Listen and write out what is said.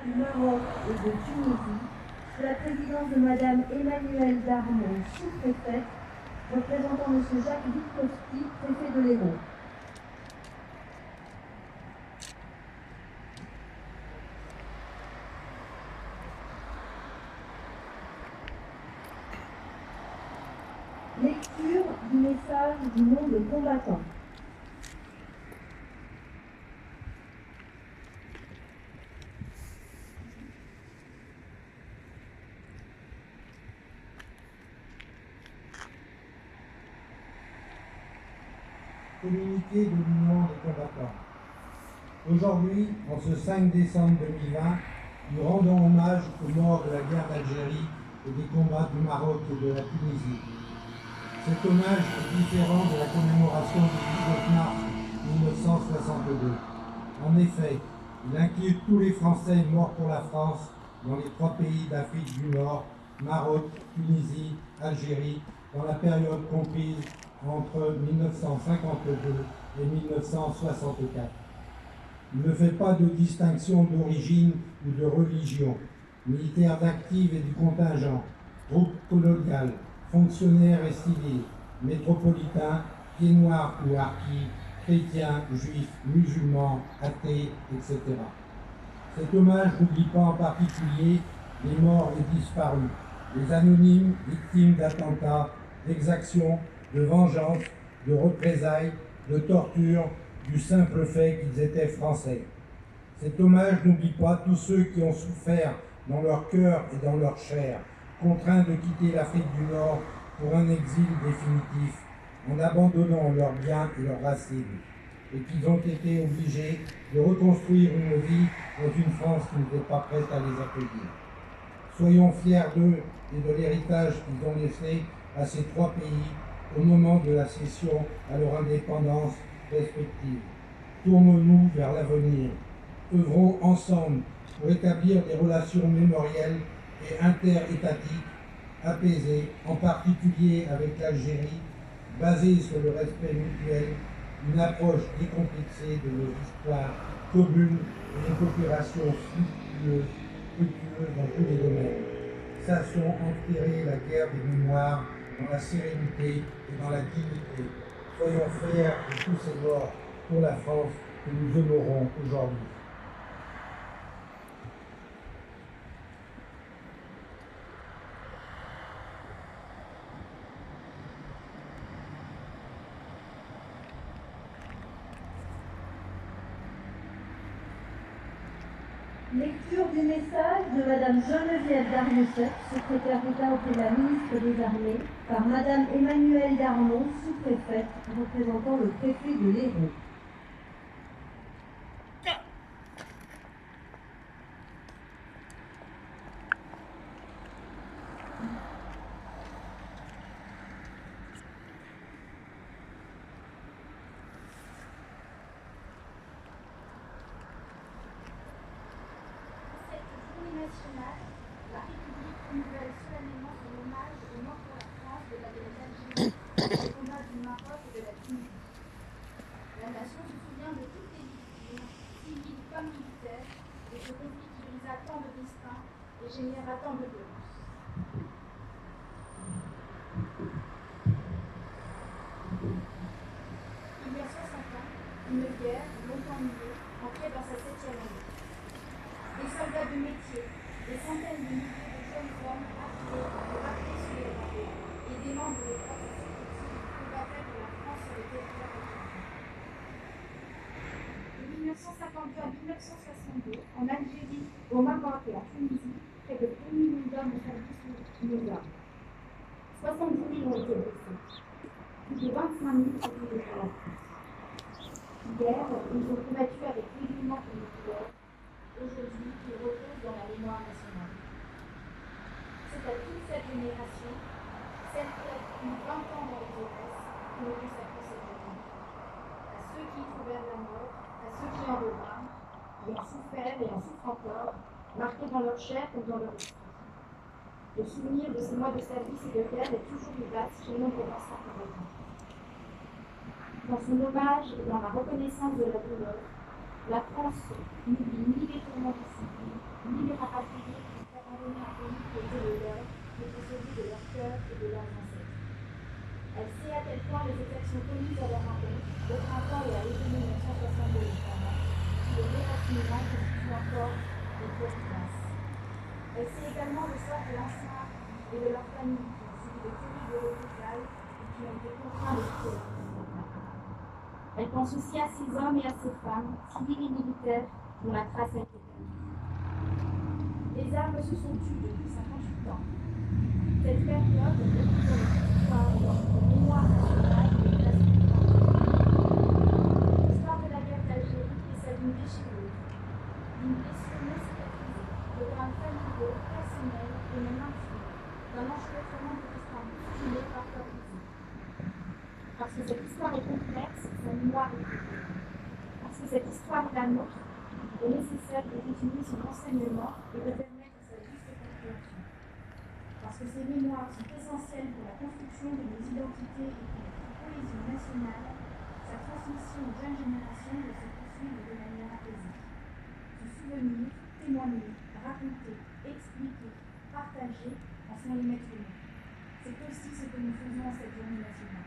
du Maroc et de Tunisie, sous la présidence de Madame Emmanuelle Darmon, sous-préfète, représentant M. Jacques Witkowski, préfet de l'Hérault. Lecture du message du monde combattant. Communiqué de l'Union des combattants. Aujourd'hui, en ce 5 décembre 2020, nous rendons hommage aux morts de la guerre d'Algérie et des combats du Maroc et de la Tunisie. Cet hommage est différent de la commémoration du 19 mars 1962. En effet, il inclut tous les Français morts pour la France dans les 3 pays d'Afrique du Nord, Maroc, Tunisie, Algérie, dans la période comprise entre 1952 et 1964. Il ne fait pas de distinction d'origine ou de religion, militaires actifs et du contingent, troupes coloniales, fonctionnaires et civils, métropolitains, pieds noirs ou harkis, chrétiens, juifs, musulmans, athées, etc. Cet hommage n'oublie pas en particulier les morts et disparus, les anonymes victimes d'attentats, d'exactions, de vengeance, de représailles, de torture, du simple fait qu'ils étaient français. Cet hommage n'oublie pas tous ceux qui ont souffert dans leur cœur et dans leur chair, contraints de quitter l'Afrique du Nord pour un exil définitif, en abandonnant leurs biens et leurs racines, et qu'ils ont été obligés de reconstruire une vie dans une France qui n'était pas prête à les accueillir. Soyons fiers d'eux et de l'héritage qu'ils ont laissé à ces 3 pays au moment de la cession à leur indépendance respective. Tournons-nous vers l'avenir. Œuvrons ensemble pour établir des relations mémorielles et interétatiques apaisées, en particulier avec l'Algérie, basées sur le respect mutuel, une approche décomplexée de nos histoires communes et une coopération fructueuse dans tous les domaines. Sachons enterrer la guerre des mémoires dans la sérénité et dans la dignité. Soyons fiers de tous ces morts pour la France que nous honorons aujourd'hui. Lecture du message de Madame Geneviève Darmouset, secrétaire d'État auprès de la ministre des Armées, par Madame Emmanuelle Darmon, sous-préfète, représentant le préfet de l'Hérault. La République renouvelle solennellement son hommage aux morts pour la France de la guerre d'Algérie, des combats du Maroc et de la Tunisie. La nation se souvient de toutes les victimes, civiles comme militaires, de ce conflit qui brisa tant de destins et généra tant de violence. Il y a 60 ans, une guerre, longtemps muée, entrait dans sa 7e année. Des soldats de métier, des centaines de milliers de jeunes hommes appelés sur les drapeaux et des membres des forces sécuritaires qui combattaient pour la France sur le territoire algérien. De 1952 à 1962, en Algérie, au Maroc et à Tunisie, près de 2 millions d'hommes ont servi sous nos armes. 70 000 ont été blessés. Plus de 25 000 ont été pour la France. Hier, ils ont combattu avec dévouement pour nos couleurs. Aujourd'hui, ils reposent dans la mémoire nationale. C'est à toute cette génération, celle qui a eu 20 ans dans les Aurès, que nous consacrons cette journée. À ceux qui y trouvèrent la mort, à ceux qui en revinrent, qui en souffrèrent et en souffrent encore, marqués dans leur chair comme dans leur esprit. Le souvenir de ces mois de service et de guerre est toujours vivace chez nombre d'anciens combattants. Dans son hommage et dans la reconnaissance de la douleur, la France n'oublie ni les tourments du civil, ni encore des pièces classes. Elle sait également le sort de l'ancien et de leur famille qui ont subi de terribles représailles et qui ont été contraints de quitter leur pays. Elle pense aussi à ces hommes et à ces femmes, civils et militaires, dont la trace a été perdue. Les armes se sont tues depuis 58 ans. Cette période est pour l'histoire de mémoire nationale et de la l'histoire de la guerre d'Algérie est celle d'une déchirure, d'une blessure non cicatrisée, de drames familiaux, personnels et même intimes, d'un enchevêtrement de l'histoire bousculée parfois brisée. Parce que cette histoire est complexe, sa mémoire est courte. Parce que cette histoire est la nôtre, il est nécessaire de continuer son enseignement et de permettre sa juste compréhension. Parce que ces mémoires sont essentielles pour la construction de nos identités et pour notre cohésion nationale, sa transmission aux jeunes générations doit se poursuivre de manière apaisée. Se souvenir, témoigner, raconter, expliquer, partager en sont les maîtres mots. C'est aussi ce que nous faisons en cette journée nationale.